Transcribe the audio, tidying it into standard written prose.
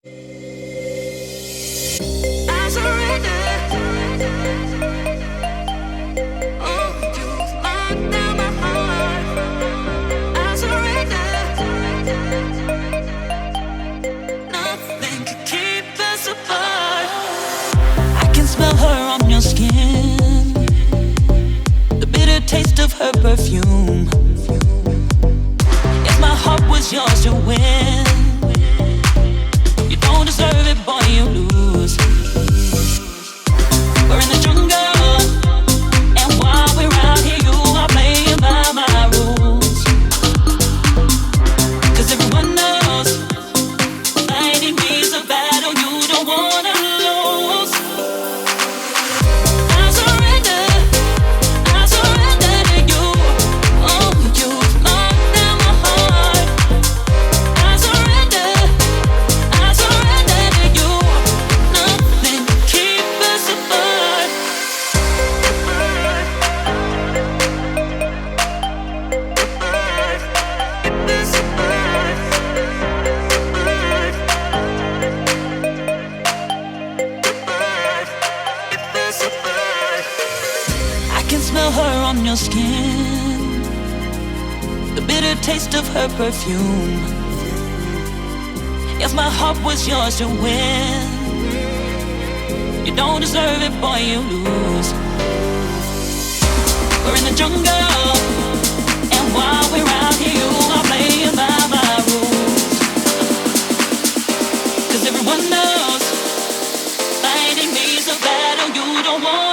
I surrender. Oh, you've locked down my heart. I surrender. Nothing can keep us apart. I can smell her on your skin, the bitter taste of her perfume. If my heart was yours to win, you don't deserve it, boy, you lose. We're in the jungle, and while we're out here, you are playing by my rules. 'Cause everyone knows fighting me's a battle you don't wanna lose. I surrender to you. Oh, you've locked down my heart. I surrender to you. Nothing can keep us apart. I can smell her on your skin, the bitter taste of her perfume. If my heart was yours to win, you don't deserve it, boy, you lose. We're in the jungle, and while we're out here, you are playing by my rules. 'Cause everyone knows fighting me's a battle you don't want.